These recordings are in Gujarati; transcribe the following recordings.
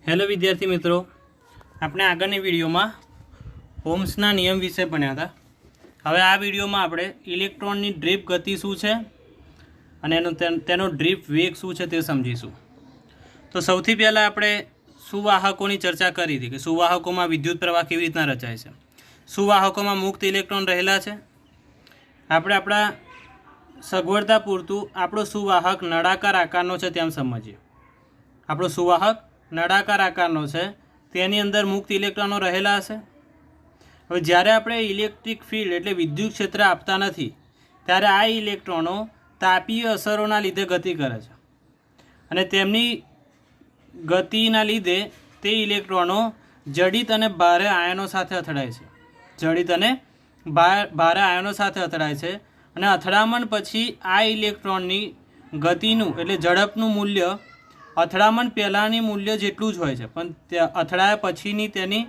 हेलो विद्यार्थी मित्रों, આપણે આગળની વિડીયોમાં ઓહ્મ્સના નિયમ વિશે ભણ્યા હતા। હવે આ વિડીયોમાં આપણે ઇલેક્ટ્રોનની ડ્રીપ ગતિ શું છે અને તેનો ડ્રીપ વેગ શું છે તે સમજીશું। તો સૌથી પહેલાં આપણે સુવાહકોની ચર્ચા કરી હતી કે સુવાહકોમાં વિદ્યુત પ્રવાહ કેવી રીતના રચાય છે। સુવાહકોમાં મુક્ત ઇલેક્ટ્રોન રહેલા છે। આપણે આપણા સગવડતા પૂરતું આપણો સુવાહક નળાકાર આકારનો છે તેમ સમજીએ। આપણો સુવાહક નળાકાર આકારનો છે, તેની અંદર મુક્ત ઇલેક્ટ્રોનો રહેલા હશે। હવે જ્યારે આપણે ઇલેક્ટ્રિક ફિલ્ડ એટલે વિદ્યુત ક્ષેત્ર આપતા નથી ત્યારે આ ઇલેક્ટ્રોનો તાપીય અસરોના લીધે ગતિ કરે છે અને તેમની ગતિના લીધે તે ઇલેક્ટ્રોનો જડિત અને ભારે આયનો સાથે અથડાય છે। જડિત અને ભારે આયનો સાથે અથડાય છે અને અથડામણ પછી આ ઇલેક્ટ્રોનની ગતિનું એટલે ઝડપનું મૂલ્ય અથડામણ પહેલાંની મૂલ્ય જેટલું જ હોય છે, પણ અથડાયા પછીની તેની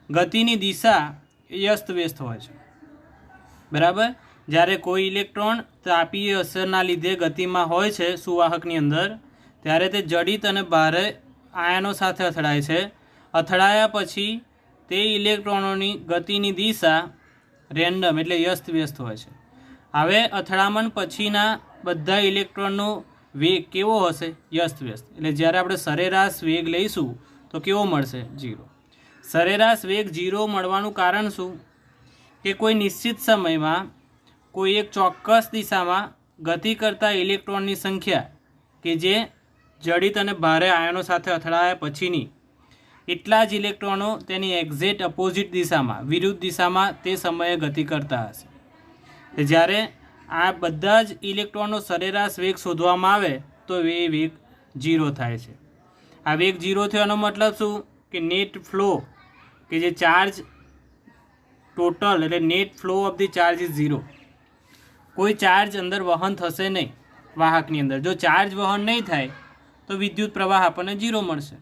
ગતિની દિશા વ્યસ્ત વ્યસ્ત હોય છે, બરાબર। જ્યારે કોઈ ઇલેક્ટ્રોન તાપીય અસરના લીધે ગતિમાં હોય છે સુવાહકની અંદર ત્યારે તે જડિત અને ભારે આયનો સાથે અથડાય છે। અથડાયા પછી તે ઇલેક્ટ્રોનોની ગતિની દિશા રેન્ડમ એટલે વ્યસ્ત વ્યસ્ત હોય છે। હવે અથડામણ પછીના બધા ઇલેક્ટ્રોનનો વેગ કેવો હશે? વ્યસ્ત વ્યસ્ત। એટલે જ્યારે આપણે સરેરાશ વેગ લઈશું તો કેવો મળશે? 0। સરેરાશ વેગ 0 મળવાનું કારણ શું? કે કોઈ નિશ્ચિત સમયમાં કોઈ એક ચોક્કસ દિશામાં ગતિ કરતા ઇલેક્ટ્રોનની સંખ્યા કે જે જડિત અને ભારે આયનો સાથે અથડાયા પછીની એટલા જ ઇલેક્ટ્રોનો તેની એક્ઝેક્ટ અપોઝિટ દિશામાં વિરુદ્ધ દિશામાં તે સમયે ગતિ કરતા હશે। જ્યારે આ બધા જ ઇલેક્ટ્રોનનો સરેરાશ વેગ શોધવામાં આવે તો એ વેગ 0 થાય છે। આ વેગ 0 થવાનો મતલબ શું? કે નેટ ફ્લો કે જે ચાર્જ ટોટલ એટલે net flow of the charge is 0। કોઈ ચાર્જ અંદર વહન થશે નહીં વાહકની અંદર। જો ચાર્જ વહન નહીં થાય તો વિદ્યુત પ્રવાહ આપણને 0 મળશે।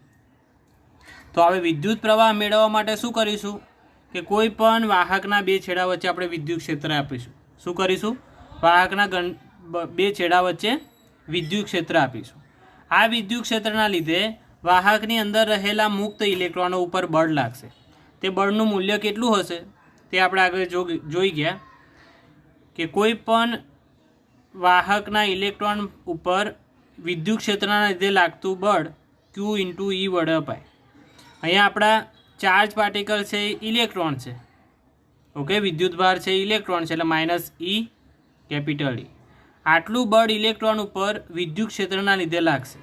તો હવે વિદ્યુત પ્રવાહ મેળવવા માટે શું કરીશું કે કોઈ પણ વાહકના બે છેડા વચ્ચે આપણે વિદ્યુત ક્ષેત્ર આપીશું। શું કરીશું? વાહકના બે છેડા વચ્ચે વિદ્યુત ક્ષેત્ર આપીશું। આ વિદ્યુત ક્ષેત્રના લીધે વાહકની અંદર રહેલા મુક્ત ઇલેક્ટ્રોનો ઉપર બળ લાગશે। તે બળનું મૂલ્ય કેટલું હશે તે આપણે આગળ જોઈ ગયા કે કોઈ પણ વાહકના ઇલેક્ટ્રોન ઉપર વિદ્યુત ક્ષેત્રના લીધે લાગતું બળ Q × E વડે અપાય। અહીંયા આપણા ચાર્જ પાર્ટિકલ છે એ ઇલેક્ટ્રોન છે, ઓકે, વિદ્યુત ભાર છે ઇલેક્ટ્રોન છે એટલે -E કેપિટલ E। આટલું બળ ઇલેક્ટ્રોન ઉપર વિદ્યુત ક્ષેત્રના લીધે લાગશે।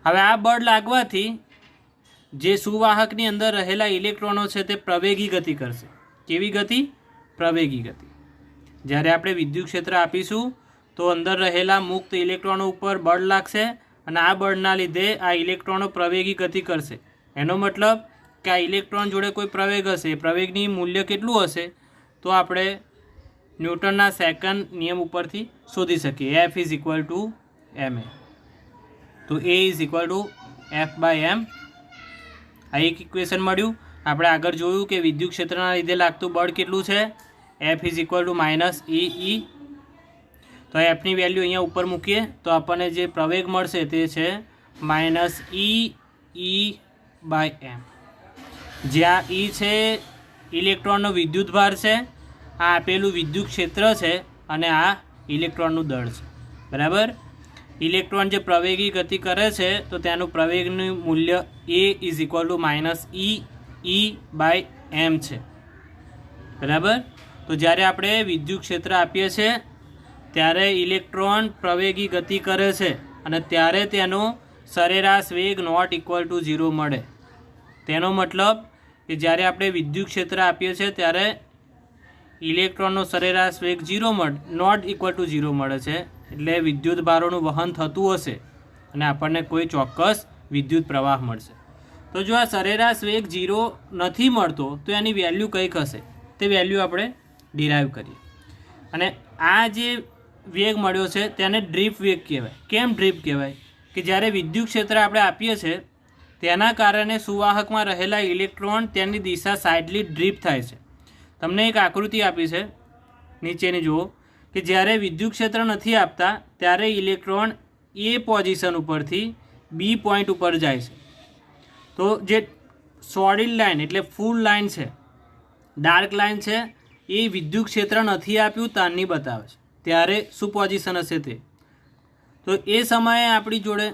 હવે આ બળ લાગવાથી જે સુવાહકની અંદર રહેલા ઇલેક્ટ્રોનો છે તે પ્રવેગી ગતિ કરશે। કેવી ગતિ? પ્રવેગી ગતિ। જ્યારે આપણે વિદ્યુત ક્ષેત્ર આપીશું તો અંદર રહેલા મુક્ત ઇલેક્ટ્રોનો ઉપર બળ લાગશે અને આ બળના લીધે આ ઇલેક્ટ્રોનો પ્રવેગી ગતિ કરશે। એનો મતલબ કે આ ઇલેક્ટ્રોન જોડે કોઈ પ્રવેગ હશે, પ્રવેગની મૂલ્ય કેટલું હશે તો આપણે ન્યૂટનના સેકન્ડ નિયમ ઉપરથી શોધી શકીએ। F = ma। તો A = F/m। આ એક ઇક્વેશન મળ્યું। આપણે આગળ જોયું કે વિદ્યુત ક્ષેત્રના લીધે લાગતું બળ કેટલું છે? F = -E। તો એફની વેલ્યુ અહીંયા ઉપર મૂકીએ તો આપણને જે પ્રવેગ મળશે તે છે -E/m। જ્યાં E છે ઇલેક્ટ્રોનનો વિદ્યુત ભાર છે, આ આપેલું વિદ્યુત ક્ષેત્ર છે અને આ ઇલેક્ટ્રોનનું દળ છે, બરાબર। ઇલેક્ટ્રોન જે પ્રવેગી ગતિ કરે છે તો તેનું પ્રવેગનું મૂલ્ય A = -E/m છે, બરાબર। તો જ્યારે આપણે વિદ્યુત ક્ષેત્ર આપીએ છીએ ત્યારે ઇલેક્ટ્રોન પ્રવેગી ગતિ કરે છે અને ત્યારે તેનો સરેરાશ વેગ ≠ 0 મળે। તેનો મતલબ કે જ્યારે આપણે વિદ્યુત ક્ષેત્ર આપીએ છીએ ત્યારે ઇલેક્ટ્રોનનો સરેરાશ વેગ ≠ 0 મળે છે, એટલે વિદ્યુત ભારોનું વહન થતું હશે અને આપણને કોઈ ચોક્કસ વિદ્યુત પ્રવાહ મળશે। તો જો આ સરેરાશ વેગ 0 નથી મળતો તો એની વેલ્યુ કંઈક હશે, તે વેલ્યુ આપણે ડિરાઈવ કરીએ। અને આ જે વેગ મળ્યો છે તેને ડ્રીપ વેગ કહેવાય। કેમ ડ્રીપ કહેવાય? કે જ્યારે વિદ્યુત ક્ષેત્ર આપણે આપીએ છીએ તેના કારણે સુવાહકમાં રહેલા ઇલેક્ટ્રોન તેની દિશા સાઇડલી ડ્રીપ થાય છે। તમને એક આકૃતિ આપી છે નીચેની જુઓ કે જ્યારે વિદ્યુત ક્ષેત્ર નથી આપતા ત્યારે ઇલેક્ટ્રોન A પોઝિશન ઉપરથી B પોઈન્ટ ઉપર જાય છે તો જે સોલિડ લાઇન એટલે ફૂલ લાઇન છે, ડાર્ક લાઇન છે, એ વિદ્યુત ક્ષેત્ર નથી આપ્યું તારની બતાવે છે, ત્યારે શું પોઝિશન હશે તે. તો એ સમયે આપણી જોડે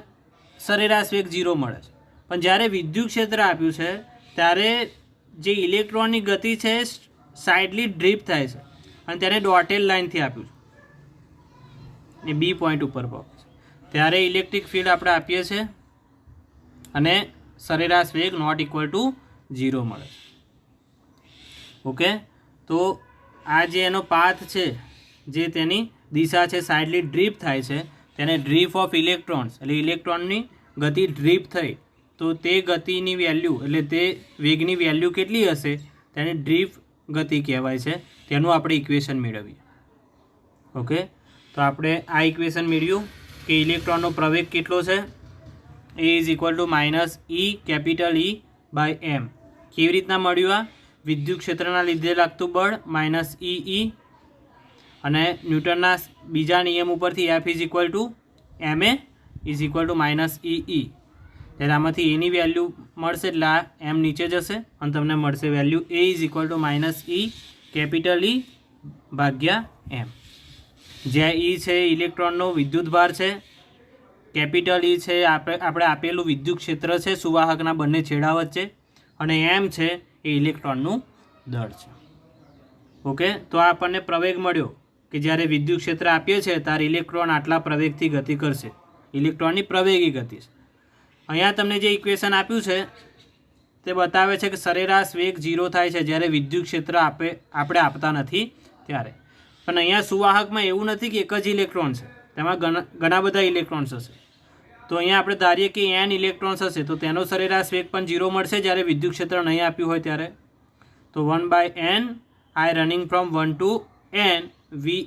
સરેરાશ વેગ 0 મળે છે. પણ જ્યારે વિદ્યુત ક્ષેત્ર આપ્યું છે ત્યારે જે ઇલેક્ટ્રોનની ગતિ છે સાઇડલી ડ્રીપ થાય છે અને તેને ડોટેડ લાઇનથી આપ્યું છે એ બી પોઈન્ટ ઉપર પહોંચે છે, ત્યારે ઇલેક્ટ્રિક ફિલ્ડ આપણે આપીએ છીએ અને સરેરાશ વેગ નોટ ઇક્વલ ટુ 0 મળે છે. ઓકે, તો આ જે એનો પાથ છે, જે તેની દિશા છે સાઇડલી ડ્રીપ થાય છે, તેને ડ્રીપ ઓફ ઇલેક્ટ્રોન્સ એટલે ઇલેક્ટ્રોનની ગતિ ડ્રીપ થઈ તો તે ગતિની વેલ્યુ એટલે તે વેગની વેલ્યુ કેટલી હશે તેને ડ્રીપ ગતિ કહેવાય છે. તેનું આપણે ઇક્વેશન મેળવીએ. ઓકે, તો આપણે આ ઇક્વેશન મેળવ્યું કે ઇલેક્ટ્રોનનો પ્રવેગ કેટલો છે, a is equal to minus e capital E by m. કેવી રીતના મળ્યું? આ વિદ્યુત ક્ષેત્રના લીધે લાગતું બળ માઇનસ ઈ અને ન્યૂટનના બીજા નિયમ ઉપરથી F is equal to m a is equal to minus e. ત્યારે આમાંથી એની વેલ્યુ મળશે એટલે આ એમ નીચે જશે અને તમને મળશે value a is equal to minus e capital E ભાગ્યા એમ. જ્યાં ઈ છે ઇલેક્ટ્રોનનો વિદ્યુત ભાર છે, કેપિટલ ઈ છે આપણે આપેલું વિદ્યુત ક્ષેત્ર છે સુવાહકના બંને છેડા વચ્ચે, અને એમ છે એ ઇલેક્ટ્રોનનું દળ છે. ઓકે, તો આપણને પ્રવેગ મળ્યો કે જ્યારે વિદ્યુત ક્ષેત્ર આપીએ છીએ ત્યારે ઇલેક્ટ્રોન આટલા પ્રવેગથી ગતિ કરશે. ઇલેક્ટ્રોનની પ્રવેગી ગતિ છે. અહીંયા તમને જે ઇક્વેશન આપ્યું છે તે બતાવે છે કે સરેરાશ વેગ 0 થાય છે જ્યારે વિદ્યુત ક્ષેત્ર આપણે આપતા નથી ત્યારે. પણ અહીંયા સુવાહકમાં એવું નથી કે એક જ ઇલેક્ટ્રોન છે, તેમાં ઘણા બધા ઇલેક્ટ્રોન્સ હશે. તો અહીંયા આપણે ધારીએ કે n ઇલેક્ટ્રોન્સ હશે તો તેનો સરેરાશ વેગ પણ 0 મળશે જ્યારે વિદ્યુત ક્ષેત્ર નહીં આપ્યું હોય ત્યારે. તો 1/n I running from 1 to n vi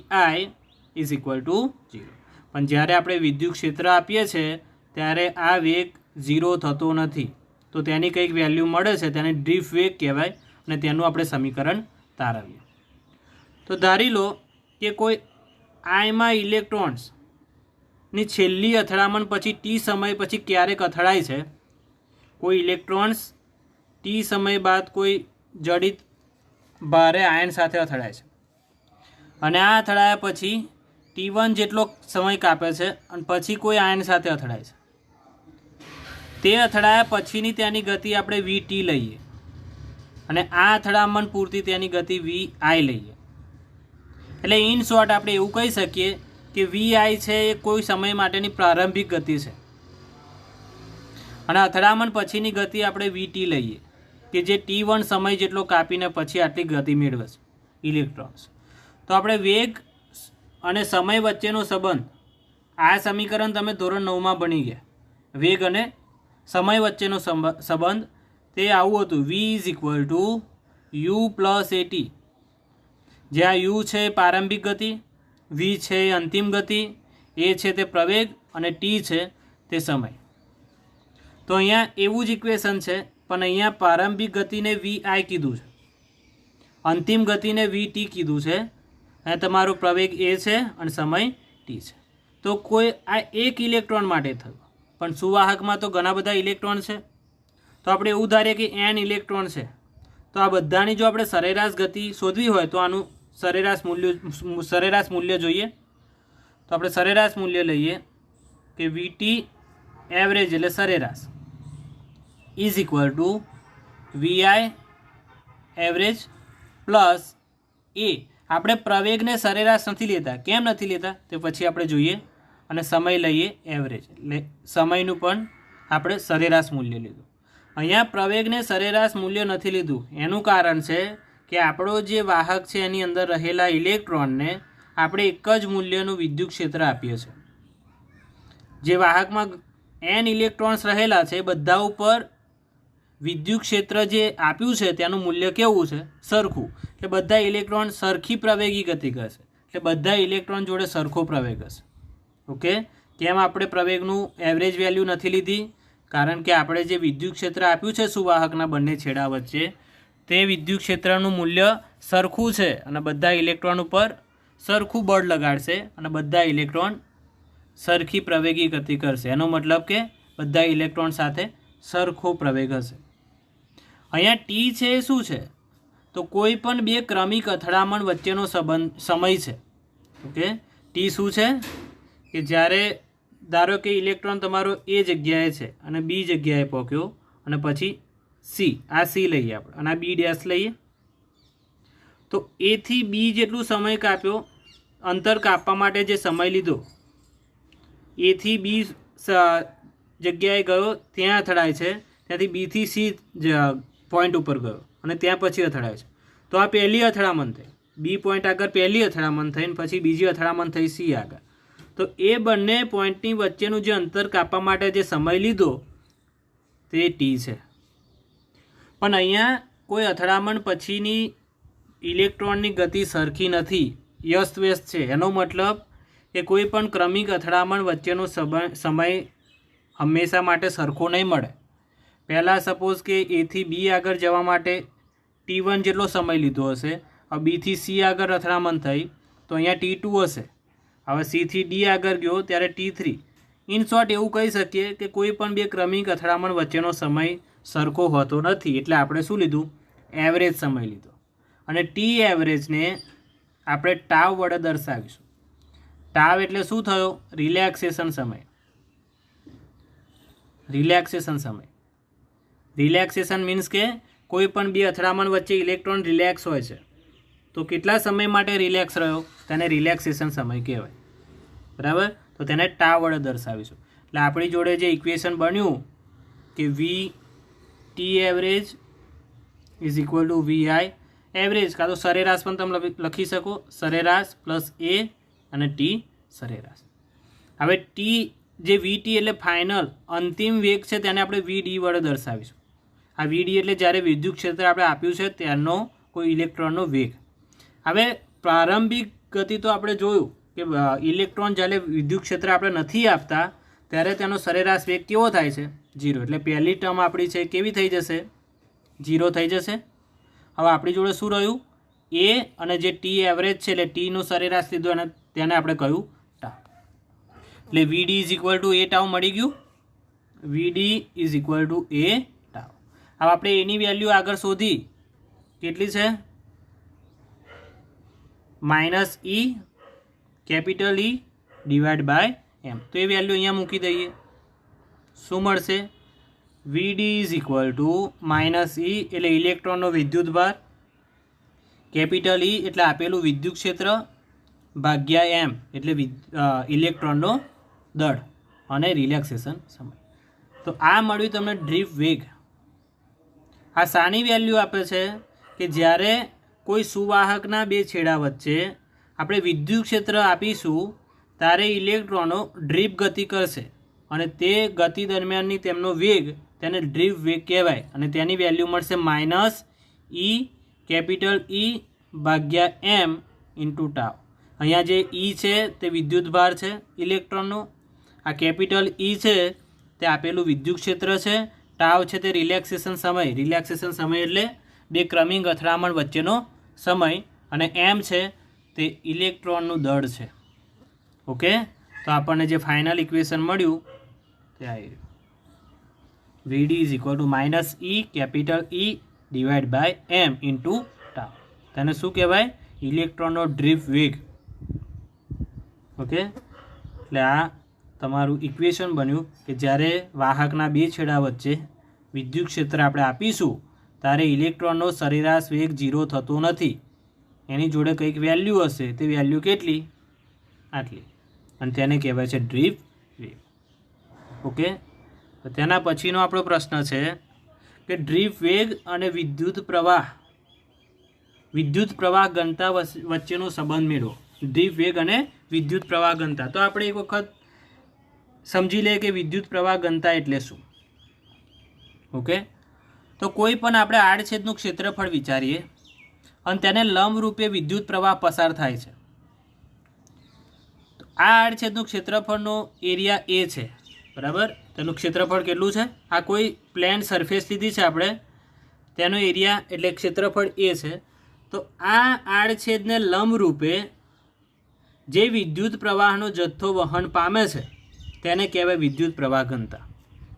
is equal two 0. પણ જ્યારે આપણે વિદ્યુત ક્ષેત્ર આપીએ છીએ ત્યારે આ વેગ 0 થતો નથી, તો તેની કંઈક વેલ્યુ મળે છે, તેને ડ્રીપ વેગ કહેવાય અને તેનું આપણે સમીકરણ તારવીએ. તો ધારી લો કે કોઈ આઈમાં ઇલેક્ટ્રોન્સની છેલ્લી અથડામણ પછી ટી સમય પછી ક્યારેક અથડાય છે. કોઈ ઇલેક્ટ્રોન્સ ટી સમય બાદ કોઈ જડિત ભારે આયન સાથે અથડાય છે અને આ અથડાયા પછી T1 જેટલો સમય કાપે છે અને પછી કોઈ આયન સાથે અથડાય છે. તે અથડાયા પછીની તેની ગતિ આપણે VT લઈએ અને આ અથડામણ પૂરતી તેની ગતિ VI લઈએ. એટલે ઇન શોર્ટ આપણે એવું કહી શકીએ કે VI છે એ કોઈ સમય માટેની પ્રારંભિક ગતિ છે અને અથડામણ પછીની ગતિ આપણે VT લઈએ કે જે T1 સમય જેટલો કાપીને પછી આટલી ગતિ મેળવશે ઇલેક્ટ્રોન્સ. તો આપણે વેગ અને સમય વચ્ચેનો સંબંધ, આ સમીકરણ તમે ધોરણ 9માં ભણી ગયા. વેગ અને સમય વચ્ચેનો સંબંધ તે આવું હતું, V is equal two U plus AT, જ્યાં U છે પ્રારંભિક ગતિ, V છે અંતિમ ગતિ, A છે તે પ્રવેગ અને T છે તે સમય. તો અહીંયા એવું જ ઇક્વેશન છે, પણ અહીંયા પ્રારંભિક ગતિને VI કીધું છે, અંતિમ ગતિને VT કીધું છે, અને તમારો પ્રવેગ A છે અને સમય T છે. તો કોઈ આ એક ઇલેક્ટ્રોન માટે થયું, પણ સુવાહકમાં તો ઘણા બધા ઇલેક્ટ્રોન છે. તો આપણે એવું ધારીએ કે n ઇલેક્ટ્રોન છે, તો આ બધાની જો આપણે સરેરાશ ગતિ શોધવી હોય તો આનું સરેરાશ મૂલ્ય જોઈએ. તો આપણે સરેરાશ મૂલ્ય લઈએ કે VT એવરેજ એટલે સરેરાશ is equal two VI average plus A. આપણે પ્રવેગને સરેરાશ નથી લેતા. કેમ નથી લેતા તે પછી આપણે જોઈએ. અને સમય લઈએ એવરેજ, એટલે સમયનું પણ આપણે સરેરાશ મૂલ્ય લીધું. અહીંયા પ્રવેગને સરેરાશ મૂલ્ય નથી લીધું, એનું કારણ છે કે આપણો જે વાહક છે એની અંદર રહેલા ઇલેક્ટ્રોનને આપણે એક જ મૂલ્યનું વિદ્યુત ક્ષેત્ર આપીએ છીએ. જે વાહકમાં n ઇલેક્ટ્રોન્સ રહેલા છે એ બધા ઉપર વિદ્યુત ક્ષેત્ર જે આપ્યું છે તેનું મૂલ્ય કેવું છે? સરખું. એટલે બધા ઇલેક્ટ્રોન સરખી પ્રવેગી ગતિ કરશે, એટલે બધા ઇલેક્ટ્રોન જોડે સરખો પ્રવેગ હશે. ઓકે, કેમ આપણે પ્રવેગનું એવરેજ વેલ્યુ નથી લીધી? કારણ કે આપણે જે વિદ્યુત ક્ષેત્ર આપ્યું છે સુવાહકના બંને છેડા વચ્ચે તે વિદ્યુત ક્ષેત્રનું મૂલ્ય સરખું છે અને બધા ઇલેક્ટ્રોન ઉપર સરખું બળ લગાડશે અને બધા ઇલેક્ટ્રોન સરખી પ્રવેગી ગતિ કરશે. એનો મતલબ કે બધા ઇલેક્ટ્રોન સાથે સરખો પ્રવેગ હશે. અહીંયા ટી છે એ શું છે? તો કોઈ પણ બે ક્રમિક અથડામણ વચ્ચેનો સમય છે. ઓકે, ટી શું છે? કે જ્યારે ધારો કે ઇલેક્ટ્રોન તમારો એ જગ્યાએ છે અને બી જગ્યાએ પહોંચ્યો અને પછી સી, આ સી લઈએ આપણે અને આ બી ડેશ લઈએ, તો એથી બી જેટલું સમય કાપ્યો, અંતર કાપવા માટે જે સમય લીધો, એથી બી જગ્યાએ ગયો, ત્યાં અથડાય છે, ત્યાંથી બીથી સી પોઈન્ટ ઉપર ગયો અને ત્યાં પછી અથડાય છે. તો આ પહેલી અથડામણ થઈ, બી પોઈન્ટ આગળ પહેલી અથડામણ થઈ, પછી બીજી અથડામણ થઈ સી આગળ. તો એ બંને પોઈન્ટની વચ્ચેનું જે અંતર કાપવા માટે જે સમય લીધો તે ટી છે. પણ અહીંયા કોઈ અથડામણ પછીની ઇલેક્ટ્રોનની ગતિ સરખી નથી, વ્યસ્ત વ્યસ્ત છે. એનો મતલબ કે કોઈ પણ ક્રમિક અથડામણ વચ્ચેનો સમય હંમેશા માટે સરખો નહીં મળે. પહેલાં સપોઝ કે એથી બી આગળ જવા માટે T1 જેટલો સમય લીધો હશે, હવે બીથી સી આગળ અથડામણ થઈ તો અહીંયા T2 હશે, હવે સીથી ડી આગળ ગયો ત્યારે T3. ઇન શોર્ટ એવું કહી શકીએ કે કોઈ પણ બે ક્રમિક અથડામણ વચ્ચેનો સમય સરખો હોતો નથી. એટલે આપણે શું લીધું? એવરેજ સમય લીધો. અને ટી એવરેજને આપણે ટાવ વડે દર્શાવીશું. ટાવ એટલે શું થયો? રિલેક્સેશન સમય. રિલેક્સેશન સમય. રિલેક્સેશન મીન્સ કે કોઈ પણ બે અથડામણ વચ્ચે ઇલેક્ટ્રોન રિલેક્સ હોય છે, તો કેટલા સમય માટે રિલેક્સ રહ્યો તેને રિલેક્સેશન સમય કહેવાય. બરાબર? તો તેને ટાવ વડે દર્શાવીશું. એટલે આપણી જોડે જે ઇક્વેશન બન્યું કે V T average is equal to V I average, કાં તો સરેરાશ પણ તમે લખી શકો, સરેરાશ પ્લસ એ અને ટી સરેરાશ. હવે ટી જે વી ટી એટલે ફાઇનલ અંતિમ વેગ છે તેને આપણે વી ડી વડે દર્શાવીશું. આ વી ડી એટલે જ્યારે વિદ્યુત ક્ષેત્ર આપણે આપ્યું છે ત્યારનો કોઈ ઇલેક્ટ્રોનનો વેગ. હવે પ્રારંભિક ગતિ તો આપણે જોયું કે ઇલેક્ટ્રોન જ્યારે વિદ્યુત ક્ષેત્ર આપણે નથી આપતા ત્યારે તેનો સરેરાશ વેગ કેવો થાય છે? 0. એટલે પહેલી ટર્મ આપણી છે કેવી થઈ જશે? 0 થઈ જશે. હવે આપણી જોડે શું રહ્યું? એ અને જે ટી એવરેજ છે એટલે ટીનું સરેરાશ લીધું અને તેને આપણે કહ્યું ટાવ. એટલે v d is equal to a tau મળી ગયું. V d is equal to a tau. હવે આપણે એની વેલ્યુ આગળ શોધી, કેટલી છે? Minus e capital E divided by m. તો એ વેલ્યુ અહીંયા મૂકી દઈએ. શું મળશે? V d is equal to minus e એટલે ઇલેક્ટ્રોનનો વિદ્યુતભાર, કેપિટલ ઈ એટલે આપેલું વિદ્યુત ક્ષેત્ર, ભાગ્યા એમ એટલે ઇલેક્ટ્રોનનો દળ અને રિલેક્સેશન સમય. તો આ મળ્યું તમને ડ્રીપ વેગ. આ શાની વેલ્યુ આપે છે? કે જ્યારે કોઈ સુવાહકના બે છેડા વચ્ચે આપણે વિદ્યુત ક્ષેત્ર આપીશું ત્યારે ઇલેક્ટ્રોનો ડ્રીપ ગતિ કરશે અને તે ગતિ દરમિયાનની તેમનો વેગ તેને ડ્રીપ વેગ કહેવાય અને તેની વેલ્યુ મળશે માઇનસ ઈ કેપિટલ ઈ ભાગ્યા એમ ઇન્ટુ ટાવ. અહીંયા જે ઈ છે તે વિદ્યુતભાર છે ઇલેક્ટ્રોનનો, આ કેપિટલ ઈ છે તે આપેલું વિદ્યુત ક્ષેત્ર છે, ટાવ છે તે રિલેક્સેશન સમય. રિલેક્સેશન સમય એટલે બે ક્રમિક અથડામણ વચ્ચેનો સમય અને એમ છે તે ઇલેક્ટ્રોનનું દળ છે. ઓકે, તો આપણને જે ફાઇનલ ઇક્વેશન મળ્યું તે આવી રહ્યું. V d is equal to minus e capital E divided by m into tau. તેને શું કહેવાય? ઇલેક્ટ્રોનનો ડ્રીપ વેગ. ઓકે, એટલે આ તમારું ઇક્વેશન બન્યું કે જ્યારે વાહકના બે છેડા વચ્ચે વિદ્યુત ક્ષેત્ર આપણે આપીશું ત્યારે ઇલેક્ટ્રોનનો સરેરાશ વેગ 0 થતો નથી. એની જોડે કંઈક વેલ્યુ હશે, તે વેલ્યુ કેટલી? આટલી, અને તેને કહેવાય છે ડ્રીપ વેગ. ઓકે, તો તેના પછીનો આપણો પ્રશ્ન છે કે ડ્રીપ વેગ અને વિદ્યુત પ્રવાહ ઘનતા વચ્ચેનો સંબંધ મેળવો. ડ્રીપ વેગ અને વિદ્યુત પ્રવાહ ઘનતા. તો આપણે એક વખત સમજી લઈએ કે વિદ્યુત પ્રવાહ ઘનતા એટલે શું. ઓકે, તો કોઈ પણ આપણે આડછેદનું ક્ષેત્રફળ વિચારીએ અને તેને લંબ રૂપે વિદ્યુત પ્રવાહ પસાર થાય છે. તો આ આડછેદનું ક્ષેત્રફળનો એરિયા એ છે, બરાબર? તેનું ક્ષેત્રફળ કેટલું છે? આ કોઈ પ્લેન સરફેસ લીધી છે આપણે, તેનો એરિયા એટલે ક્ષેત્રફળ એ છે. તો આ આડછેદને લંબ રૂપે જે વિદ્યુત પ્રવાહનો જથ્થો વહન પામે છે તેને કહેવાય વિદ્યુત પ્રવાહ ઘનતા.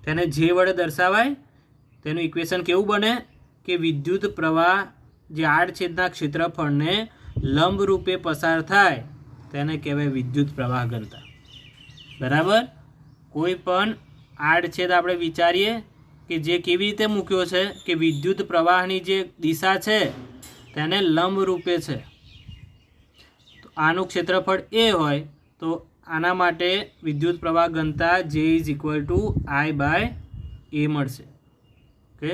તેને જે વડે દર્શાવાય. તેનું ઇક્વેશન કેવું બને કે વિદ્યુત પ્રવાહ જે આડછેદના ક્ષેત્રફળને લંબ રૂપે પસાર થાય તેને કહેવાય વિદ્યુત પ્રવાહ ઘનતા. બરાબર. કોઈ પણ આડછેદ આપણે વિચારીએ કે જે કેવી રીતે મૂક્યો છે કે વિદ્યુત પ્રવાહની જે દિશા છે તેને લંબ રૂપે છે. તો આનું ક્ષેત્રફળ એ હોય તો આના માટે વિદ્યુત પ્રવાહ ઘનતા J is equal two I/A મળશે. ઓકે.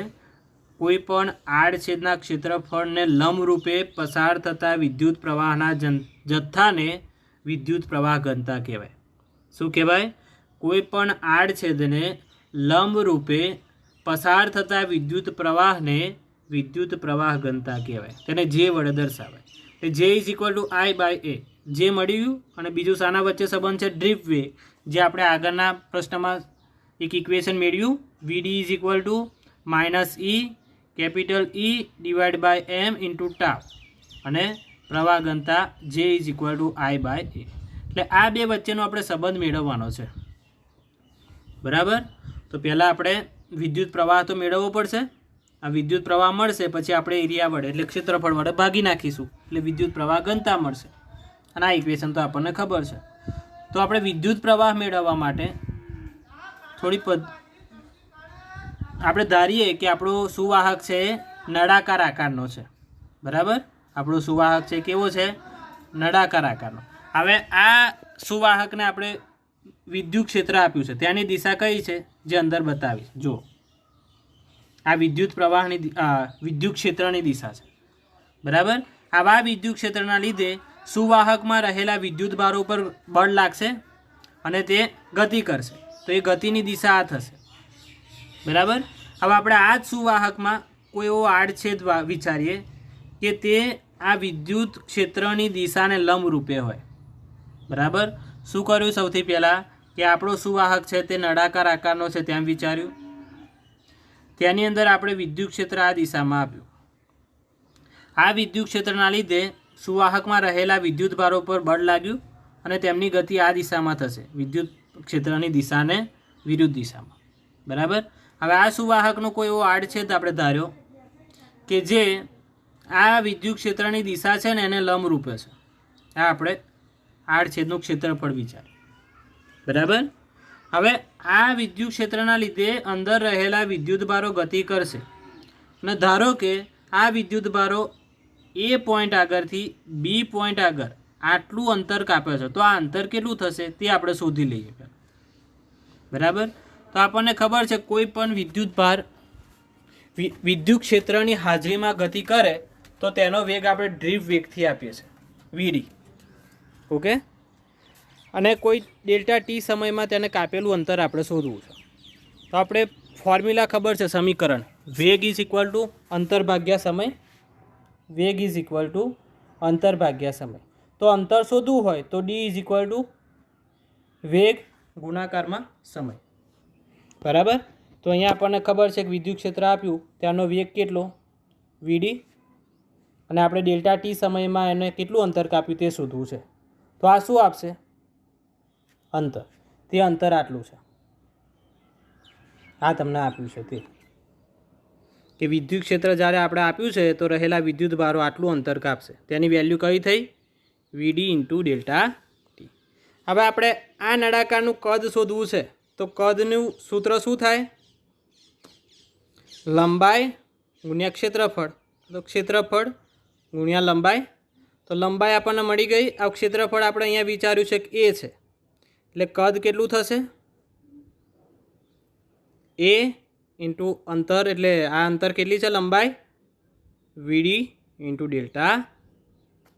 કોઈ પણ આડછેદના ક્ષેત્રફળને લંબ રૂપે પસાર થતા વિદ્યુત પ્રવાહના જથ્થાને વિદ્યુત પ્રવાહ ઘનતા કહેવાય. શું કહેવાય? કોઈ પણ આડછેદને લંબ રૂપે પસાર થતા વિદ્યુત પ્રવાહને વિદ્યુત પ્રવાહ ઘનતા કહેવાય. તેને જે વડે દર્શાવાય. એ J is equal two I/A જે મળ્યું. અને બીજું શાના વચ્ચે સંબંધ છે? ડ્રીપ વેગ. જે આપણે આગળના પ્રશ્નમાં એક ઇક્વેશન મેળવ્યું. VD is equal to -E capital E divide by M into tau અને પ્રવાહ ઘનતા J is equal two I/A. એટલે આ બે વચ્ચેનો આપણે સંબંધ મેળવવાનો છે. બરાબર. તો પહેલાં આપણે વિદ્યુત પ્રવાહ તો મેળવવો પડશે. આ વિદ્યુત પ્રવાહ મળશે પછી આપણે એરિયા વડે એટલે ક્ષેત્રફળ વડે ભાગી નાખીશું એટલે વિદ્યુત પ્રવાહ ઘનતા મળશે. અને આ ઇક્વેશન તો આપણને ખબર છે. તો આપણે વિદ્યુત પ્રવાહ મેળવવા માટે થોડી આપણે ધારીએ કે આપણો સુવાહક છે નળાકાર આકારનો છે. બરાબર. આપણો સુવાહક છે કેવો છે? નળાકાર આકારનો. હવે આ સુવાહકને આપણે વિદ્યુત ક્ષેત્ર આપ્યું છે. ત્યાંની દિશા કઈ છે? જે અંદર બતાવી. જુઓ, આ વિદ્યુત પ્રવાહની વિદ્યુત ક્ષેત્રની દિશા છે. બરાબર. આવા વિદ્યુત ક્ષેત્રના લીધે સુવાહકમાં રહેલા વિદ્યુત ભારો પર બળ લાગશે અને તે ગતિ કરશે. તો એ ગતિની દિશા આ થશે. બરાબર. હવે આપણે આ જ સુવાહકમાં કોઈ એવો આડછેદ વિચારીએ કે તે આ વિદ્યુત ક્ષેત્રની દિશાને લંબ રૂપે હોય. બરાબર. શું કર્યું? સૌથી પહેલાં કે આપણો સુવાહક છે તે નળાકાર આકારનો છે તેમ વિચાર્યું. તેની અંદર આપણે વિદ્યુત ક્ષેત્ર આ દિશામાં આપ્યું. આ વિદ્યુત ક્ષેત્રના લીધે સુવાહકમાં રહેલા વિદ્યુત ભારો પર બળ લાગ્યું અને તેમની ગતિ આ દિશામાં થશે. વિદ્યુત ક્ષેત્રની દિશાને વિરુદ્ધ દિશામાં. બરાબર. હવે આ સુવાહકનો કોઈ એવો આડછેદ આપણે ધાર્યો કે જે આ વિદ્યુત ક્ષેત્રની દિશા છે ને એને લંબ રૂપે છે. આ આપણે આડછેદનું ક્ષેત્રફળ વિચાર્યું. બરાબર. હવે આ વિદ્યુત ક્ષેત્રના લીધે અંદર રહેલા વિદ્યુત ભારો ગતિ કરશે અને ધારો કે આ વિદ્યુત ભારો એ પોઈન્ટ આગળથી બી પોઈન્ટ આગળ આટલું અંતર કાપે છે. તો આ અંતર કેટલું થશે તે આપણે શોધી લઈએ. બરાબર. તો આપણને ખબર છે કોઈ પણ વિદ્યુત ભાર વિદ્યુત ક્ષેત્રની હાજરીમાં ગતિ કરે તો તેનો વેગ આપણે ડ્રીપ વેગથી આપીએ છીએ VD. ઓકે. અને કોઈ ડેલ્ટા ટી સમયમાં તેને કાપેલું અંતર આપણે શોધવું છે. તો આપણે ફોર્મ્યુલા ખબર છે, સમીકરણ. વેગ ઇઝ ઇક્વલ ટુ અંતર ભાગ્યા સમય. વેગ ઇઝ ઇક્વલ ટુ અંતર ભાગ્યા સમય. તો અંતર શોધવું હોય તો D ઇઝ ઇક્વલ ટુ વેગ ગુણાકારમાં સમય. બરાબર. તો અહીંયા આપણને ખબર છે કે વિદ્યુત ક્ષેત્ર આપ્યું ત્યાંનો વેગ કેટલો? VD. અને આપણે ડેલ્ટા ટી સમયમાં એને કેટલું અંતર કાપ્યું તે શોધવું છે. તો આ શું આપશે? અંતર. તે અંતર આટલું છે. આ તમને આપ્યું છે તે કે વિદ્યુત ક્ષેત્ર જ્યારે આપણે આપ્યું છે તો રહેલા વિદ્યુત ભારો આટલું અંતર કાપશે. તેની વેલ્યુ કઈ થઈ? VD into delta T. હવે આપણે આ નળાકારનું કદ શોધવું છે. તો કદનું સૂત્ર શું થાય? લંબાઈ ગુણ્યા ક્ષેત્રફળ. તો ક્ષેત્રફળ ગુણ્યા લંબાઈ. તો લંબાઈ આપણને મળી ગઈ. આ ક્ષેત્રફળ આપણે અહીંયા વિચાર્યું છે કે એ છે એટલે કદ કેટલું થશે? એ ઇન્ટુ અંતર એટલે આ અંતર કેટલી છે? લંબાઈ. VD into delta.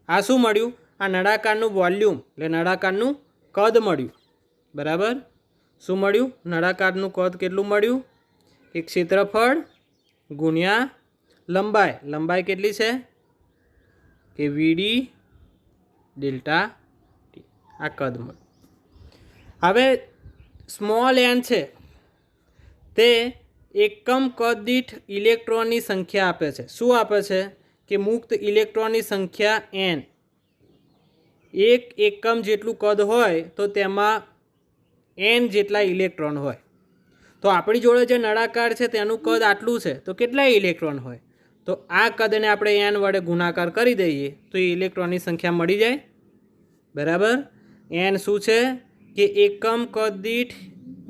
આ શું મળ્યું? આ નળાકારનું વોલ્યુમ એટલે નળાકારનું કદ મળ્યું. બરાબર. શું મળ્યું? નળાકારનું કદ કેટલું મળ્યું? કે ક્ષેત્રફળ ગુણ્યા લંબાઈ. લંબાઈ કેટલી છે? કે VD ડેલ્ટા ટી. આ કદ મળ્યું. હવે સ્મોલ n છે તે એકમ કદ દીઠ ઇલેક્ટ્રોનની સંખ્યા આપે છે. શું આપે છે? કે મુક્ત ઇલેક્ટ્રોનની સંખ્યા n. એક એકમ જેટલું કદ હોય તો તેમાં n જેટલા ઇલેક્ટ્રોન હોય. તો આપણી જોડે જે નળાકાર છે તેનું કદ આટલું છે, તો કેટલા ઇલેક્ટ્રોન હોય? તો આ કદને આપણે n વડે ગુણાકાર કરી દઈએ તો એ ઇલેક્ટ્રોનની સંખ્યા મળી જાય. બરાબર. n શું છે કે એકમ કદ દીઠ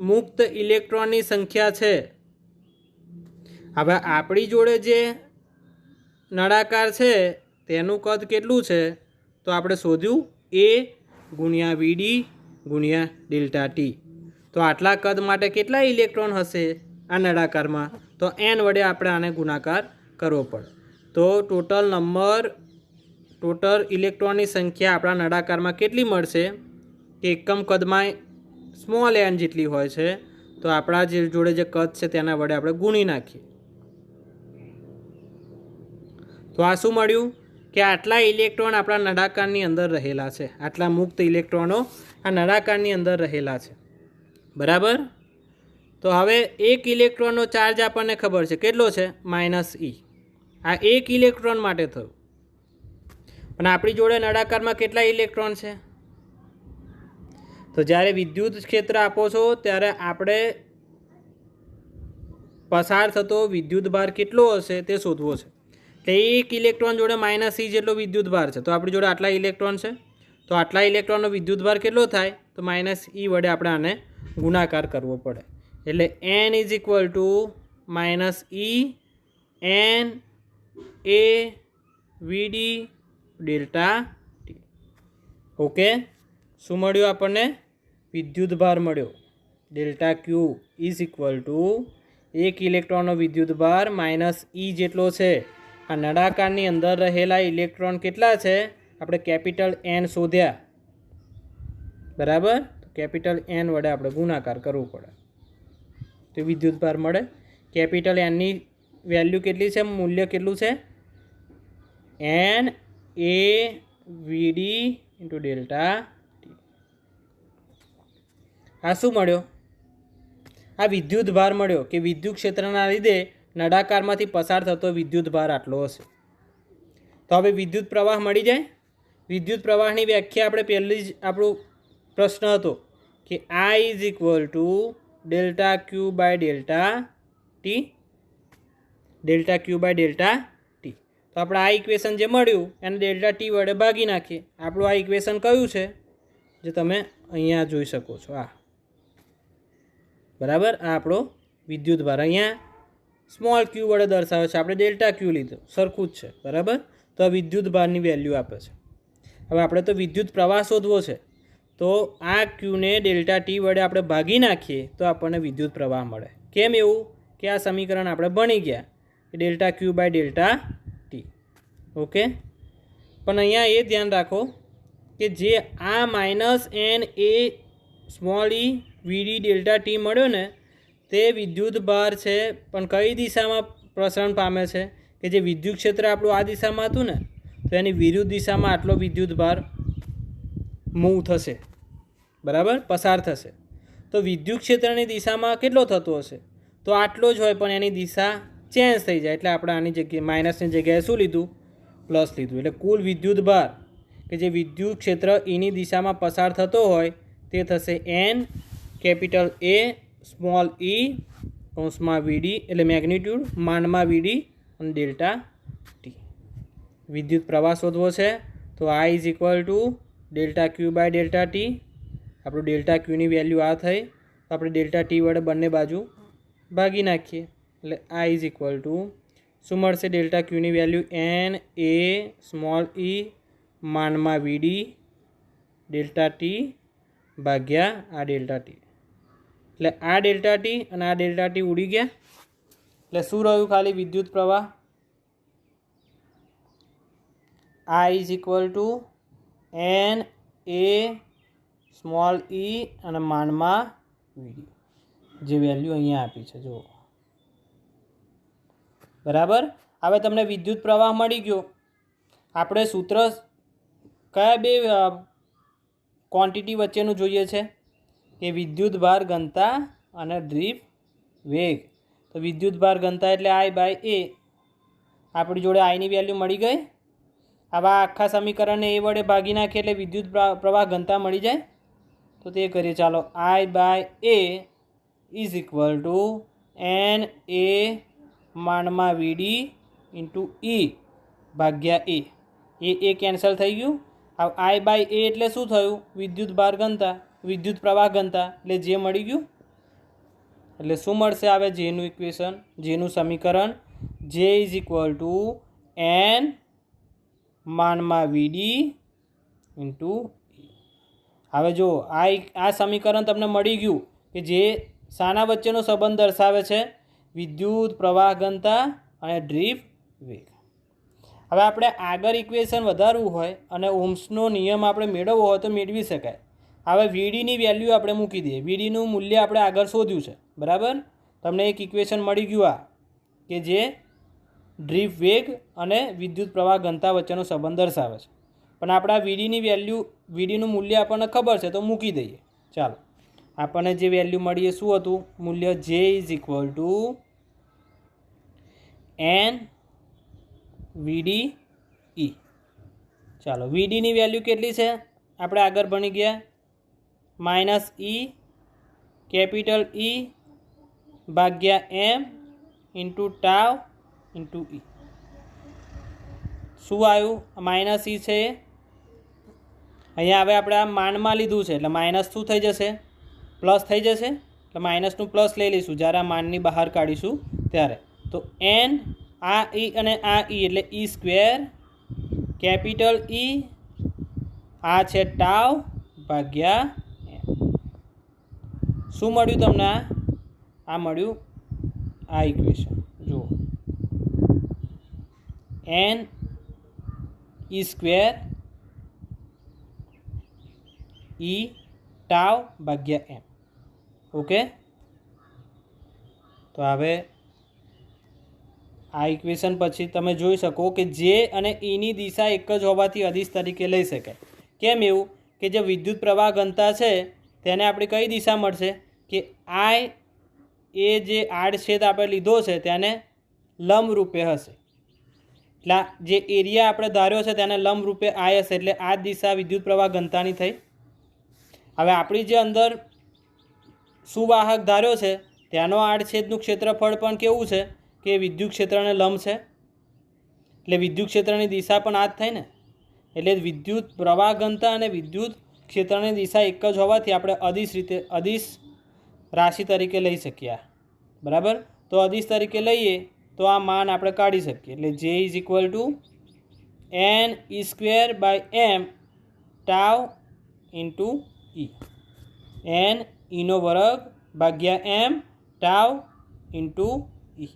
મુક્ત ઇલેક્ટ્રોનની સંખ્યા છે. હવે આપણી જોડે જે નળાકાર છે તેનું કદ કેટલું છે? તો આપણે શોધ્યું a ગુણ્યા વીડી ગુણ્યા ડેલ્ટા ટી. તો આટલા કદ માટે કેટલા ઇલેક્ટ્રોન હશે આ નળાકારમાં? તો n વડે આપણે આને ગુણાકાર કરવો પડે. તો ટોટલ ઇલેક્ટ્રોનની સંખ્યા આપણા નળાકારમાં કેટલી મળશે? કે એકમ કદમાં સ્મોલ n જેટલી હોય છે. તો આપણા જે જોડે જે કદ છે તેના વડે આપણે ગુણી નાખીએ. તો આ શું મળ્યું કે આટલા ઇલેક્ટ્રોન આપણા નળાકારની અંદર રહેલા છે. આટલા મુક્ત ઇલેક્ટ્રોનો આ નળાકારની અંદર રહેલા છે. બરાબર. તો હવે એક ઇલેક્ટ્રોનનો ચાર્જ આપણને ખબર છે કેટલો છે? -e. આ એક ઇલેક્ટ્રોન માટે થયું. પણ આપણી જોડે નળાકારમાં કેટલા ઇલેક્ટ્રોન છે? તો જ્યારે વિદ્યુત ક્ષેત્ર આપો છો ત્યારે આપણે પસાર થતો વિદ્યુત ભાર કેટલો હશે તે શોધવો છે. એટલે એક ઇલેક્ટ્રોન જોડે -e જેટલો વિદ્યુત ભાર છે. તો આપણી જોડે આટલા ઇલેક્ટ્રોન છે. તો આટલા ઇલેક્ટ્રોનનો વિદ્યુત ભાર કેટલો થાય? તો -e વડે આપણે આને ગુણાકાર કરવો પડે. એટલે n is equal to -e n a VD delta T. Okay. શું મળ્યું આપણને? વિદ્યુત ભાર મળ્યો. Delta Q is equal two એક ઇલેક્ટ્રોનનો વિદ્યુત ભાર -e જેટલો છે. આ નળાકારની અંદર રહેલા ઇલેક્ટ્રોન કેટલા છે? આપણે કેપિટલ n શોધ્યા. બરાબર. કેપિટલ n વડે આપણે ગુણાકાર કરવું પડે તો વિદ્યુત ભાર મળે. કેપિટલ nની વેલ્યુ કેટલી છે? મૂલ્ય કેટલું છે? n a VD into delta T. આ શું મળ્યો? આ વિદ્યુત ભાર મળ્યો કે વિદ્યુત ક્ષેત્રના લીધે નળાકારમાંથી પસાર થતો વિદ્યુત ભાર આટલો હશે. તો હવે વિદ્યુત પ્રવાહ મળી જાય. વિદ્યુત પ્રવાહની વ્યાખ્યા આપણે પહેલી જ આપણો પ્રશ્ન હતો કે I is equal to delta Q by delta T. Delta Q by delta T. તો આપણે આ ઇક્વેશન જે મળ્યું એને ડેલ્ટા ટી વડે ભાગી નાખીએ. આપણું આ ઇક્વેશન કયું છે? જે તમે અહીંયા જોઈ શકો છો. આ બરાબર. આ આપણો વિદ્યુત ભાર અહીંયા સ્મોલ ક્યુ વડે દર્શાવે છે. આપણે ડેલ્ટા ક્યુ લીધો, સરખું જ છે. બરાબર. તો આ વિદ્યુત ભારની વેલ્યુ આપે છે. હવે આપણે તો વિદ્યુત પ્રવાહ શોધવો છે. તો આ ક્યુને ડેલ્ટા ટી વડે આપણે ભાગી નાખીએ તો આપણને વિદ્યુત પ્રવાહ મળે. કેમ એવું? કે આ સમીકરણ આપણે ભણી ગયા કે delta Q by delta T. Okay. પણ અહીંયા એ ધ્યાન રાખો કે જે આ -n a small e VD delta T મળ્યો ને તે વિદ્યુત ભાર છે. પણ કઈ દિશામાં પ્રસરણ પામે છે? કે જે વિદ્યુત ક્ષેત્ર આપણું આ દિશામાં હતું ને તો એની વિરુદ્ધ દિશામાં આટલો વિદ્યુત ભાર મૂવ થશે. બરાબર. પસાર થશે. તો વિદ્યુત ક્ષેત્રની દિશામાં કેટલો થતો હશે? તો આટલો જ હોય, પણ એની દિશા ચેન્જ થઈ જાય. એટલે આપણે આની જગ્યાએ માઇનસની જગ્યાએ શું લીધું? પ્લસ લીધું. એટલે કુલ વિદ્યુત ભાર કે જે વિદ્યુત ક્ષેત્ર એની દિશામાં પસાર થતો હોય તે થશે n capital A small e કૌંસમાં વીડી એટલે મેગ્નિટ્યુડ માનમાં વીડી અને ડેલ્ટા ટી. વિદ્યુત પ્રવાહ શોધવો છે. તો I is equal to delta Q by delta T. આપણું ડેલ્ટા ક્યુની વેલ્યુ આ થઈ. તો આપણે ડેલ્ટા ટી વડે બંને બાજુ ભાગી નાખીએ. એટલે I ઇઝ ઇક્વલ ટુ શું મળશે? ડેલ્ટા ક્યુની value n a small e માનમાં વીડી ડેલ્ટા ટી ભાગ્યા આ ડેલ્ટા ટી. એટલે આ ડેલ્ટા ટી અને આ ડેલ્ટા ટી ઉડી ગયા. એટલે શું રહ્યું? ખાલી વિદ્યુત પ્રવાહ. I is equal two n a small e અને માનમાં વીડી જે વેલ્યુ અહીંયા આપી છે જુઓ. બરાબર. હવે તમને વિદ્યુત પ્રવાહ મળી ગયો. આપણે સૂત્ર કયા બે ક્વોન્ટિટી વચ્ચેનું જોઈએ છે? કે વિદ્યુત ભાર ઘનતા અને ડ્રીપ વેગ. તો વિદ્યુત ભાર ઘનતા એટલે I બાય A. આપણી જોડે આઈની વેલ્યુ મળી ગઈ. આવા આખા સમીકરણને એ વડે ભાગી નાખીએ એટલે વિદ્યુત પ્રવાહ ઘનતા મળી જાય. તો તે કરીએ. ચાલો I by A is equal to n a માનમાં વીડી ઇન્ટુ ઈ ભાગ્યા એ કેન્સલ થઈ ગયું. હવે આઈ બાય એ એટલે શું થયું? વિદ્યુત ભાર ઘનતા, વિદ્યુત પ્રવાહ ઘનતા, એટલે જે મળી ગયું. એટલે શું મળશે? આવે જેનું ઇક્વેશન, જેનું સમીકરણ, જે ઇઝ ઇક્વલ ટુ એન માનમાં વીડી ઇન્ટુ ઈ. હવે જો આ સમીકરણ તમને મળી ગયું કે જે શાના વચ્ચેનો સંબંધ દર્શાવે છે? વિદ્યુત પ્રવાહ ઘનતા અને ડ્રીફ્ટ વેગ. હવે આપણે આગળ ઇક્વેશન વધારવું હોય અને ઓહ્મ્સનો નિયમ આપણે મેળવવો હોય તો મેળવી શકાય. હવે વીડીની વેલ્યુ આપણે મૂકી દઈએ. વીડીનું મૂલ્ય આપણે આગળ શોધ્યું છે, બરાબર? તમને એક ઇક્વેશન મળી ગયું આ કે જે ડ્રીફ્ટ વેગ અને વિદ્યુત પ્રવાહ ઘનતા વચ્ચેનો સંબંધ દર્શાવે છે. પણ આપણે આ વીડીનું મૂલ્ય આપણને ખબર છે તો મૂકી દઈએ. ચાલો, આપણને જે વેલ્યુ મળી એ શું હતું? મૂલ્ય જે ઇઝ ઇક્વલ ટુ એન વીડી ઈ. ચાલો, વીડીની વેલ્યુ કેટલી છે? આપણે આગળ ભણી ગયા, માઇનસ ઈ કેપિટલ ઈ ભાગ્યા એમ ઇન્ટુ ટાવ ઇન્ટુ ઈ. શું આવ્યું? માઇનસ ઈ છે. અહીંયા હવે આપણે આ માનમાં લીધું છે એટલે માઇનસ શું થઈ જશે? પ્લસ થઈ જશે. એટલે માઇનસનું પ્લસ લઈ લઈશું જ્યારે આ માનની બહાર કાઢીશું ત્યારે. તો એન આ ઈ અને આ ઈ એટલે ઈ સ્ક્વેર કેપિટલ ઈ, આ છે ટાવ ભાગ્યા એમ. શું મળ્યું તમને? આ મળ્યું આ ઇક્વેશન. જુઓ, એન ઈ સ્ક્વેર ઈ ટાવ ભાગ્યા એમ. ઓકે, તો હવે આ ઇક્વેશન પછી તમે જોઈ શકો કે જે અને ઈની દિશા એક જ હોવાથી અદિશ તરીકે લઈ શકાય. કેમ એવું? કે જે વિદ્યુત પ્રવાહ ઘનતા છે તેને આપણી કઈ દિશા મળશે? કે આઈ એ જે આડછેદ આપણે લીધો છે તેને લંબ રૂપે હશે. એટલે જે એરિયા આપણે ધાર્યો છે તેને લંબ રૂપે આઈ હશે. એટલે આ દિશા વિદ્યુત પ્રવાહ ઘનતાની થઈ. હવે આપણી જે અંદર સુવાહક ધાર્યો છે તેનો આડછેદનું ક્ષેત્રફળ પણ કેવું છે? કે વિદ્યુત ક્ષેત્રને લંબ છે. એટલે વિદ્યુત ક્ષેત્રની દિશા પણ આ જ થઈ ને. એટલે વિદ્યુત પ્રવાહ ઘનતા અને વિદ્યુત ક્ષેત્રની દિશા એક જ હોવાથી આપણે અદિશ રાશિ તરીકે લઈ શકીએ. બરાબર? તો અદિશ તરીકે લઈએ તો આ માન આપણે કાઢી શકીએ. એટલે જે is equal to n E square by m tau into e. N ઈનો વર્ગ ભાગ્યા એમ ટાવ ઇન્ટુ ઈ.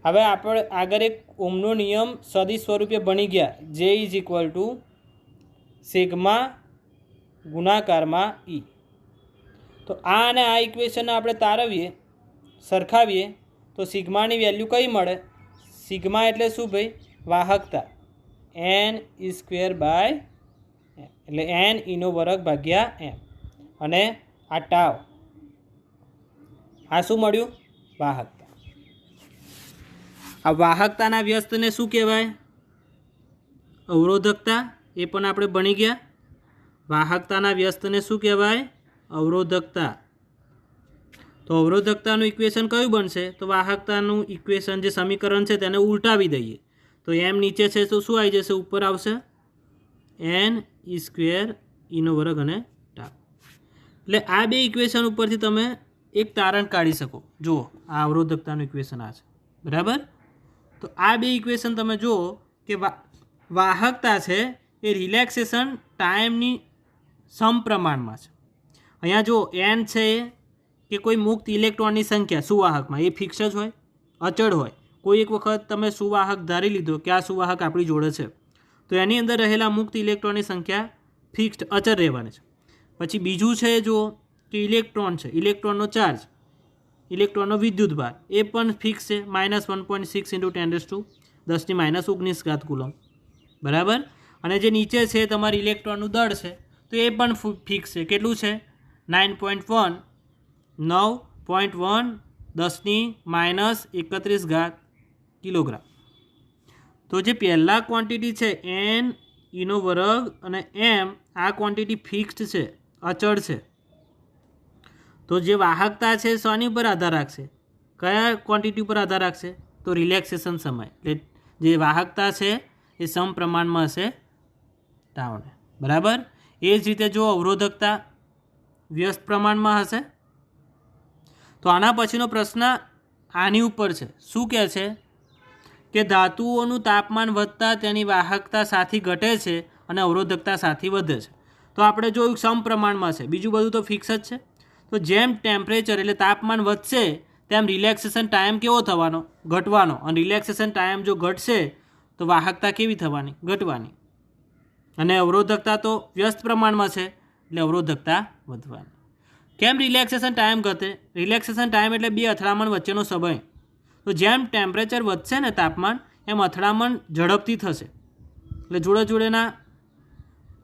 હવે આપણે આગળ એક ઓહ્મનો નિયમ સદિશ સ્વરૂપે ભણી ગયા. જે ઇઝ ઇક્વલ ટુ સિગ્મા ગુણાકારમાં ઈ. તો આ અને આ ઇક્વેશનને આપણે તારવીએ, સરખાવીએ તો સિગ્માની વેલ્યુ કઈ મળે? સિગ્મા એટલે શું ભાઈ? વાહકતા. N E square by M એટલે એન ઈનો વર્ગ ભાગ્યા એમ. અને આ ટાવ, આ શું મળ્યું? વાહકતા. આ વાહકતાના વ્યસ્તને શું કહેવાય? અવરોધકતા. એ પણ આપણે ભણી ગયા. વાહકતાના વ્યસ્તને શું કહેવાય? અવરોધકતા. તો અવરોધકતાનું ઇક્વેશન કયું બનશે? તો વાહકતાનું ઇક્વેશન જે સમીકરણ છે તેને ઉલટાવી દઈએ તો એમ નીચે છે તો શું આવી જશે? ઉપર આવશે એન ઈ સ્ક્વેર ઈનો વર્ગ અને ટાવ. એટલે આ બે ઇક્વેશન ઉપરથી તમે એક તારણ કાઢી શકો. જુઓ, આ અવરોધકતાનું ઇક્વેશન આ છે, બરાબર? તો આ બે ઇક્વેશન તમે જુઓ કે વાહકતા છે એ રિલેક્સેશન ટાઈમની સમપ્રમાણમાં છે. અહીંયા જો એન છે કે કોઈ મુક્ત ઇલેક્ટ્રોનની સંખ્યા સુવાહકમાં એ ફિક્સ જ હોય, અચળ હોય. કોઈ એક વખત તમે સુવાહક ધારી લીધો કે આ સુવાહક આપણી જોડે છે તો એની અંદર રહેલા મુક્ત ઇલેક્ટ્રોનની સંખ્યા ફિક્સ્ડ અચળ રહેવાની છે. પછી બીજું છે જો કે ઇલેક્ટ્રોન છે, ઇલેક્ટ્રોનનો ચાર્જ, ઇલેક્ટ્રોનનો વિદ્યુતભાર એ પણ ફિક્સ છે, -1.6 × 10⁻⁻⁹ કુલમ. બરાબર? અને જે નીચે છે તમારી ઇલેક્ટ્રોનનું દળ છે તો એ પણ ફિક્સ છે. કેટલું છે? 9.1 10⁻31 કિલોગ્રામ. તો જે પહેલાં ક્વોન્ટિટી છે એન ઈનો વર્ગ અને એમ, આ ક્વોન્ટિટી ફિક્સ્ડ છે, અચળ છે. તો જે વાહકતા છે શેની ઉપર આધાર રાખશે, કયા ક્વોન્ટિટી ઉપર આધાર રાખશે, તો રિલેક્સેશન સમય. એટલે જે વાહકતા છે એ સમપ્રમાણમાં હશે તાવને. બરાબર. એ જ રીતે જો અવરોધકતા વ્યસ્ત પ્રમાણમાં હશે. તો આના પછીનો પ્રશ્ન આની ઉપર છે. શું કહે છે કે ધાતુઓનું તાપમાન વધતા તેની વાહકતા સાથી ઘટે છે અને અવરોધકતા સાથી વધે છે. તો આપણે જોયું સમપ્રમાણમાં છે, બીજું બધું તો ફિક્સ જ છે. તો જેમ ટેમ્પરેચર એટલે તાપમાન વધશે તેમ રિલેક્સેશન ટાઈમ કેવો થવાનો, ઘટવાનો. અને રિલેક્સેશન ટાઈમ જો ઘટશે તો વાહકતા કેવી થવાની, ઘટવાની. અને અવરોધકતા તો વ્યસ્ત પ્રમાણમાં છે એટલે અવરોધકતા વધવાની. કેમ રિલેક્સેશન ટાઈમ ઘટે? રિલેક્સેશન ટાઈમ એટલે બે અથડામણ વચ્ચેનો સમય. તો જેમ ટેમ્પરેચર વધશે ને તાપમાન, એમ અથડામણ ઝડપથી થશે. એટલે જોડે જોડેના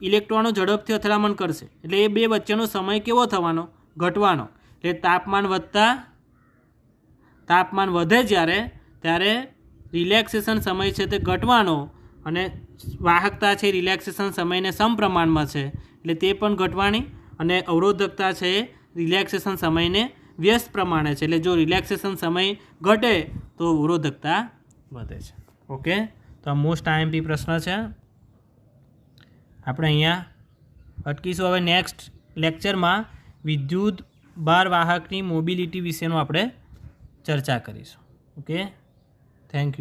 ઇલેક્ટ્રોનો ઝડપથી અથડામણ કરશે. એટલે એ બે વચ્ચેનો સમય કેવો થવાનો, ઘટવાનો. એટલે તાપમાન વધે જ્યારે ત્યારે રિલેક્સેશન સમય છે તે ઘટવાનો અને વાહકતા છે રિલેક્સેશન સમયને સમપ્રમાણમાં છે એટલે તે પણ ઘટવાની. અને અવરોધકતા છે એ રિલેક્સેશન સમયને વ્યસ્ત પ્રમાણે છે. એટલે જો રિલેક્સેશન સમય ઘટે તો અવરોધકતા વધે છે. ઓકે, તો આ મોસ્ટ આઈએમપી પ્રશ્ન છે. આપણે અહીંયા અટકીશું. હવે નેક્સ્ટ લેક્ચરમાં વિદ્યુત ભાર વાહકની મોબિલિટી વિશેનું આપણે ચર્ચા કરીશું. Okay, thank you.